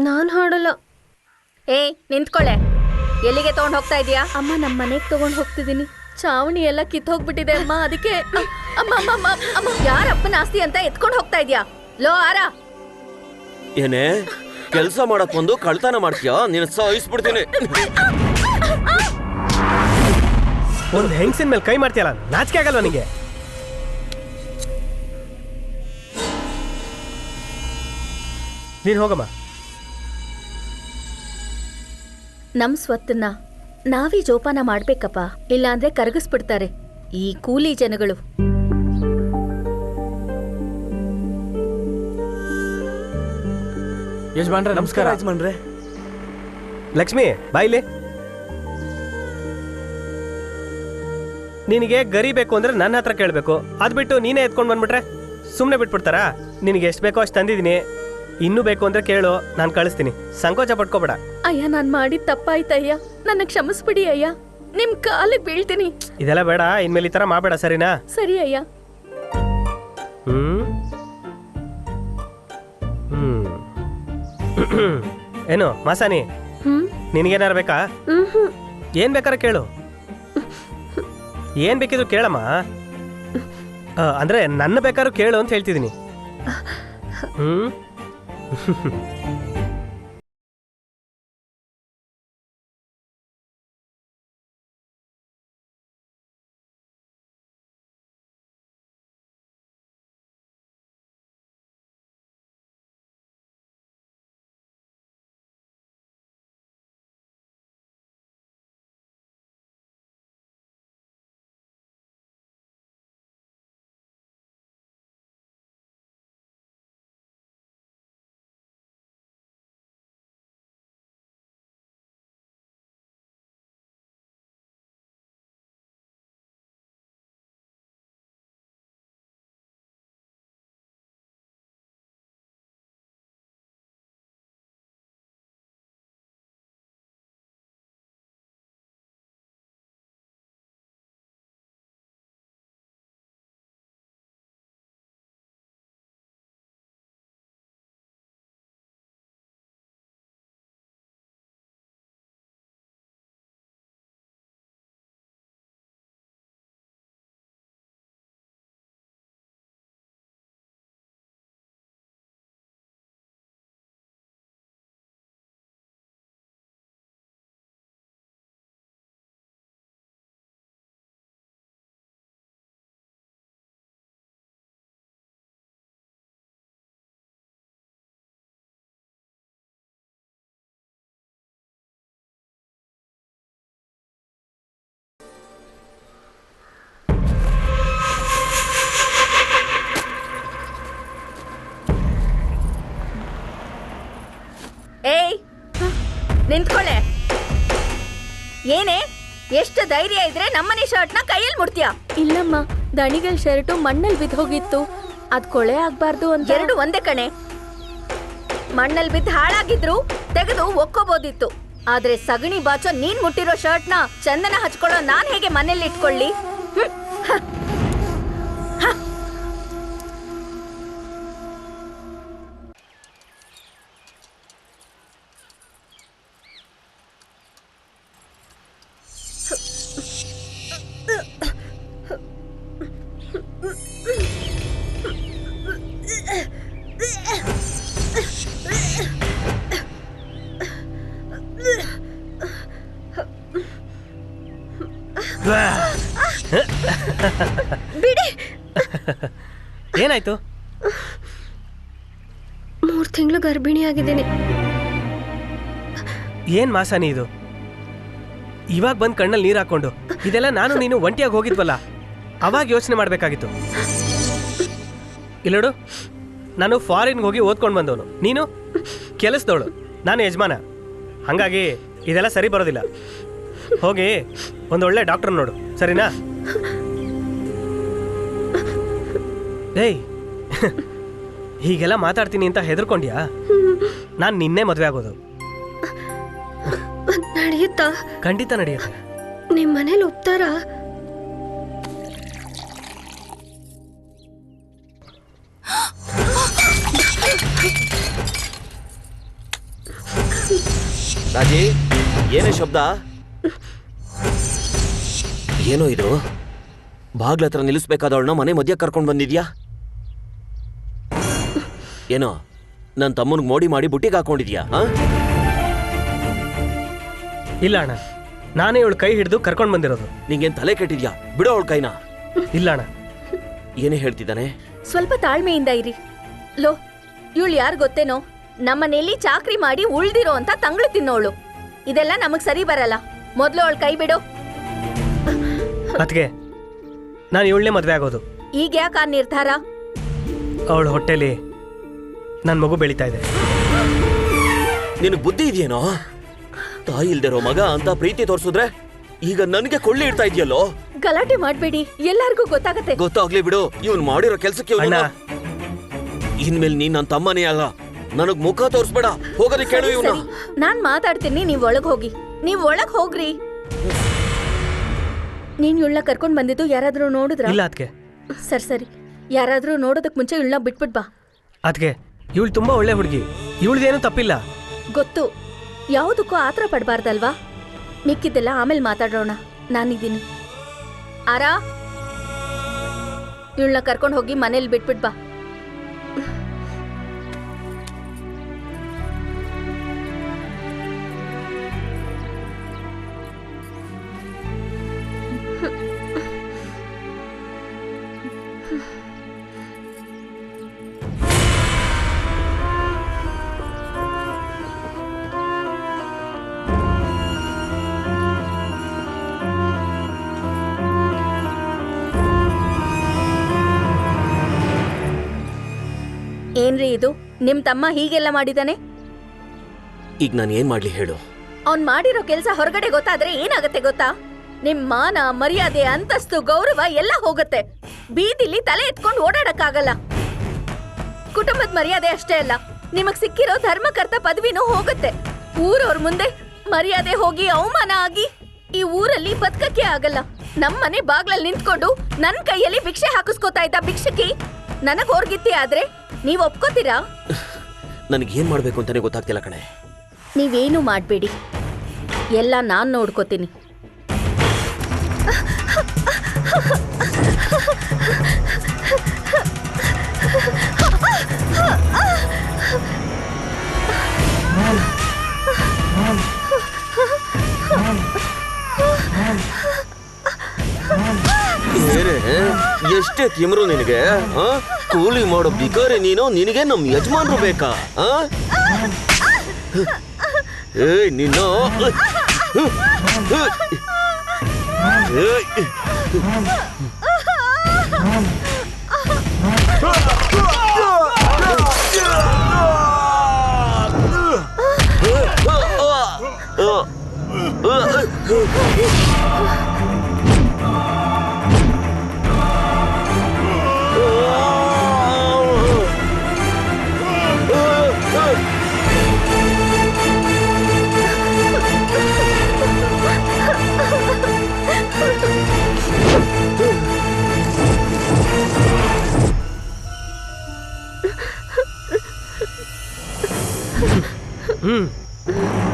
ನಾನು ಹಾಡಲ್ಲ. ನಿಂತ್ಕೊಳ್ಳೆ. ಎಲ್ಲಿಗೆ ತಗೊಂಡು ಹೋಗ್ತಾ ಇದೀಯಾ? ಅಮ್ಮ, ನಮ್ಮ ಮನೆಗೆ ತಗೊಂಡು ಹೋಗ್ತಿದ್ದೀನಿ. ಚಾವಣಿ ಎಲ್ಲ ಕಿತ್ತೋಗ್ಬಿಟ್ಟಿದೆ ಅಮ್ಮ, ಅದಕ್ಕೆ. ಅಮ್ಮ ಅಮ್ಮ ಅಮ್ಮ ಅಮ್ಮ, ಯಾರಪ್ಪನ ಆಸ್ತಿ ಅಂತ ಎತ್ಕೊಂಡು ಹೋಗ್ತಾ ಇದೀಯಾ? ಲೋ ಆರ, ಏನೇ ಕೆಲಸ ಮಾಡಕ್ ಬಂದು ಕಳ್ತನ ಮಾಡ್ತೀಯಾ? ನೀನು ಸಾಯಿಸ್ಬಿಡ್ತೀನಿ. ಒಂದು ಹೆಂಗಸಿನ ಮೇಲೆ ಕೈ ಮಾಡ್ತೀಯಲ್ಲ, ನಾಚಿಕೆ ಆಗಲ್ವ ನಿಂಗೆ? ನೀನು ಹೋಗಮ್ಮ. ನಮ್ ಸ್ವತ್ತನ್ನ ನಾವೇ ಜೋಪಾನ ಮಾಡ್ಬೇಕಪ್ಪ, ಇಲ್ಲಾಂದ್ರೆ ಕರಗಿಸ್ಬಿಡ್ತಾರೆ ಈ ಕೂಲಿ ಜನಗಳು. ಯಜಮಾನ್ರೆ ನಮಸ್ಕಾರ. ಯಜಮಾನ್ರೆ. ಲಕ್ಷ್ಮಿ ಬಾಯಿಲಿ. ನಿನಗೆ ಗರಿ ಬೇಕು ಅಂದ್ರೆ ನನ್ನ ಹತ್ರ ಕೇಳಬೇಕು, ಅದು ಬಿಟ್ಟು ನೀನೇ ಎತ್ಕೊಂಡು ಬಂದ್ಬಿಟ್ರೆ ಸುಮ್ಮನೆ ಬಿಟ್ಬಿಡ್ತಾರಾ? ನಿನಗೆ ಎಷ್ಟು ಬೇಕೋ ಅಷ್ಟು ತಂದಿದ್ದೀನಿ, ಇನ್ನೂ ಬೇಕು ಅಂದ್ರೆ ಕೇಳು, ನಾನು ಕಳಿಸ್ತೀನಿ. ಸಂಕೋಚ ಪಡ್ಕೋಬೇಡ. ಅಯ್ಯ, ನಾನು ಮಾಡಿದ ತಪ್ಪಾಯ್ತಯ್ಯ, ನನ್ನ ಕ್ಷಮಿಸ್ಬಿಡಿ ಅಯ್ಯ, ನಿಮ್ ಕಾಲಿಗೆ ಬೀಳ್ತೀನಿ. ಇದೆಲ್ಲ ಬೇಡ, ಇನ್ಮೇಲೆ ಈ ಥರ ಮಾಡಬೇಡ, ಸರಿನಾ? ಸರಿ ಅಯ್ಯ. ಏನು ಮಾಸಾನಿ, ನಿನಗೇನಾರು ಬೇಕಾ? ಏನ್ ಬೇಕಾರೆ ಕೇಳು, ಏನ್ ಬೇಕಿದ್ರು ಕೇಳಮ್ಮ. ಅಂದ್ರೆ ನನ್ನ ಬೇಕಾದ್ರೂ ಕೇಳು ಅಂತ ಹೇಳ್ತಿದ್ದೀನಿ. ನಿಂತ್ಕೊಳ್ಳೆ. ಏನೇ, ಎಷ್ಟು ಧೈರ್ಯ ಇದ್ರೆ ನಮ್ಮನೆ ಶರ್ಟ್ನ ಕೈಯಲ್ಲಿ ಮುಡ್ತೀಯಾ? ಇಲ್ಲಮ್ಮ, ದಣಿಗಳ ಶರ್ಟು ಮಣ್ಣಲ್ಲಿ ಬಿದ್ದು ಹೋಗಿತ್ತು, ಅದ್ ಕೊಳೆ ಆಗ್ಬಾರ್ದು ಅಂತ. ಎರಡು ಒಂದೇ ಕಣೆ. ಮಣ್ಣಲ್ಲಿ ಬಿದ್ದು ಹಾಳಾಗಿದ್ರು ತೆಗೆದು ಒಕ್ಕೋಬೋದಿತ್ತು, ಆದ್ರೆ ಸಗಣಿ ಬಾಚೋ ನೀನ್ ಮುಟ್ಟಿರೋ ಶರ್ಟ್ನ ಚಂದನ ಹಚ್ಕೊಳ್ಳೋ ನಾನ್ ಹೇಗೆ ಮನೇಲಿ ಇಟ್ಕೊಳ್ಳಿ? ಬಿಡಿ. ಏನಾಯ್ತು? 3 ತಿಂಗಳು ಗರ್ಭಿಣಿಯಾಗಿದ್ದೀನಿ. ಏನ್ ಮಾಸಾನಿ ಇದು? ಇವಾಗ ಬಂದ್ ಕಣ್ಣಲ್ಲಿ ನೀರು ಹಾಕೊಂಡು, ಇದೆಲ್ಲ ನಾನು ನೀನು ಒಂಟಿಯಾಗಿ ಹೋಗಿದ್ವಲ್ಲ, ಅವಾಗ ಯೋಚನೆ ಮಾಡ್ಬೇಕಾಗಿತ್ತು. ಇಲ್ಲೋಡು, ನಾನು ಫಾರಿನ್ಗೆ ಹೋಗಿ ಓದ್ಕೊಂಡು ಬಂದವನು, ನೀನು ಕೆಲಸದವಳು, ನಾನು ಯಜಮಾನ. ಹಾಗಾಗಿ ಇದೆಲ್ಲ ಸರಿ ಬರೋದಿಲ್ಲ. ಹೋಗಿ ಒಂದೊಳ್ಳೆ ಡಾಕ್ಟರ್ ನೋಡು, ಸರಿನಾ? ಏಯ್, ಹೀಗೆಲ್ಲ ಮಾತಾಡ್ತೀನಿ ಅಂತ ಹೆದರ್ಕೊಂಡ್ಯಾ? ನಾನು ನಿನ್ನೆ ಮದುವೆ ಆಗೋದು. ನಡೆಯುತ್ತಾ? ಖಂಡಿತ ನಡೆಯುತ್ತೆ. ನಿಮ್ಮ ಮನೇಲಿ ಒಪ್ತಾರಾ? ರಾಜಿ, ಏನೇ ಶಬ್ದ? ಏನೋ ಇದು? ಬಾಗ್ಲ ಹತ್ರ ನಿಲ್ಲಿಸ್ಬೇಕಾದವಳನ್ನ ಮನೆ ಮಧ್ಯ ಕರ್ಕೊಂಡು ಬಂದಿದ್ಯಾ? ಏನೋ ನನ್ನ ತಮ್ಮನಿಗೆ ಮೋಡಿ ಮಾಡಿ ಬುಟ್ಟಿಗೆ ಹಾಕೊಂಡಿದ್ಯಾ? ಇಲ್ಲ ಅಣ್ಣ, ನಾನೇ ಇವಳು ಕೈ ಹಿಡಿದು ಕರ್ಕೊಂಡು ಬಂದಿರೋದು. ನಿಂಗೇನ್ ತಲೆ ಕೆಟ್ಟಿದ್ಯಾ? ಬಿಡೋ ಅವಳ ಕೈನ. ಇಲ್ಲ ಅಣ್ಣ. ಏನೇ ಹೇಳ್ತಿದ್ದಾನೆ? ಸ್ವಲ್ಪ ತಾಳ್ಮೆಯಿಂದ ಇರಿ. ಲೋ, ಇವಳು ಯಾರು ಗೊತ್ತೇನೋ? ನಮ್ಮನೇಲಿ ಚಾಕ್ರಿ ಮಾಡಿ ಉಳ್ದಿರೋ ಅಂತ ತಂಗ್ಳು ತಿನ್ನೋಳು. ಇದೆಲ್ಲ ನಮಗ್ ಸರಿ ಬರಲ್ಲ. ಮೊದ್ಲು ಅವಳ ಕೈ ಬಿಡು. ಅದಕ್ಕೆ ನಾನು ಇವಳನ್ನೇ ಮದುವೆ ಆಗೋದು. ಈಗ ಯಾಕೆ ಆ ನಿರ್ಧಾರ? ಅವಳ ಹೊಟ್ಟೆಲಿ ನನ್ನ ಮಗು ಬೆಳೀತಾ ಇದೆ. ನಿನಗ್ ಬುದ್ಧಿ ಇದೆಯೇನೋ? ತಾಯಿ ಇಲ್ದಿರೋ ಮಗ ಅಂತ ಪ್ರೀತಿ ತೋರ್ಸಿದ್ರೆ ಈಗ ನನಗೆ ಕೊಳ್ಳಿ ಇಡ್ತಾ ಇದೆಯಲ್ಲೋ? ಗಲಾಟೆ ಮಾಡ್ಬೇಡಿ, ಎಲ್ಲಾರ್ಗೂ ಗೊತ್ತಾಗತ್ತೆ. ಗೊತ್ತಾಗ್ಲಿ ಬಿಡು. ಇವನ್ ಮಾಡಿರೋ ಕೆಲ್ಸಕ್ಕೆ ಅಣ್ಣ, ಇನ್ಮೇಲೆ ನೀನ್ ನನ್ನ ತಮ್ಮನೇ ಅಲ್ಲ. ನನಗ್ ಮುಖ ತೋರ್ಸ್ಬೇಡ. ಹೋಗೋದಿ ಕೇಳು ಸರಿ, ಇವನ. ಸರಿ. ನಾನ್ ಮಾತಾಡ್ತೀನಿ, ನೀವ್ ಒಳಗ್ ಹೋಗಿ. ನೀವ್ ಒಳಗ್ ಹೋಗ್ರಿ. ನೀನ್ ಇವಳನ್ನ ಕರ್ಕೊಂಡ್ ಬಂದಿದ್ದು ಯಾರಾದ್ರೂ ನೋಡಿದ್ರ? ಇಲ್ಲ ಅದಕ್ಕೆ. ಸರಿ ಸರಿ, ಯಾರಾದ್ರೂ ನೋಡೋದಕ್ ಮುಂಚೆ ಇವಳನ್ನ ಬಿಟ್ಬಿಟ್ ಬಾ. ಅದಕ್ಕೆ ಇವಳು ತುಂಬಾ ಒಳ್ಳೆ ಹುಡುಗಿ. ಇವಳದೇನು ತಪ್ಪಿಲ್ಲ. ಗೊತ್ತು, ಯಾವುದಕ್ಕೂ ಆತರ ಪಡ್ಬಾರ್ದಲ್ವಾ? ಮಿಕ್ಕಿದ್ದೆಲ್ಲ ಆಮೇಲೆ ಮಾತಾಡೋಣ. ನಾನಿದ್ದೀನಿ. ಆರಾ, ಇವಳನ್ನ ಕರ್ಕೊಂಡು ಹೋಗಿ ಮನೇಲಿ ಬಿಟ್ಬಿಟ್ ಬಾ. ಏನ್ರಿ ಇದು? ನಿಮ್ ತಮ್ಮ ಹೀಗೆಲ್ಲ ಮಾಡಿದಾನೆ? ಈಗ ನಾನು ಏನ್ ಮಾಡ್ಲಿ ಹೇಳು? ಅವ್ನ್ ಮಾಡಿರೋ ಕೆಲ್ಸ ಹೊರಗಡೆ ಗೊತ್ತಾದ್ರೆ ಏನಾಗತ್ತೆ ಗೊತ್ತಾ? ನಿಮ್ ಮಾನ, ಮರ್ಯಾದೆ, ಅಂತಸ್ತು, ಗೌರವ ಎಲ್ಲ ಹೋಗತ್ತೆ. ಬೀದಿಲಿ ತಲೆ ಎತ್ಕೊಂಡು ಓಡಾಡಕ್ಕಾಗಲ್ಲ. ಕುಟುಂಬದ ಮರ್ಯಾದೆ ಅಷ್ಟೇ ಅಲ್ಲ, ನಿಮಗ್ ಸಿಕ್ಕಿರೋ ಧರ್ಮಕರ್ತ ಪದವಿನೂ ಹೋಗುತ್ತೆ. ಊರವ್ರ ಮುಂದೆ ಮರ್ಯಾದೆ ಹೋಗಿ ಅವಮಾನ ಆಗಿ ಈ ಊರಲ್ಲಿ ಬದುಕಕ್ಕೆ ಆಗಲ್ಲ. ನಮ್ಮನೆ ಬಾಗ್ಲಲ್ಲಿ ನಿಂತ್ಕೊಂಡು ನನ್ ಕೈಯಲ್ಲಿ ಭಿಕ್ಷೆ ಹಾಕಿಸ್ಕೋತಾ ಇದ್ದ ಭಿಕ್ಷಕಿ ನನಗ್ ಹೊರ್ಗಿತ್ತಿ ಆದ್ರೆ ನೀವ್ ಒಪ್ಕೋತೀರಾ? ನನಗೆ ಏನ್ ಮಾಡ್ಬೇಕು ಅಂತಾನೆ ಗೊತ್ತಾಗ್ತಿಲ್ಲ ಕಣೆ. ನೀವೇನು ಮಾಡ್ಬೇಡಿ, ಎಲ್ಲ ನಾನ್ ನೋಡ್ಕೋತೀನಿ. ಎಷ್ಟೇ ತಿಮ್ರು ನಿನಗೆ? ಕೂಲಿ ಮಾಡೋ ಬಿಕಾರಿ ನೀನು. ನಿನಗೆ ನಮ್ ಯಜಮಾನ್ರು ಬೇಕಾ? ಏಯ್ ನಿನ್ನ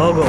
ಹೋಗೋ.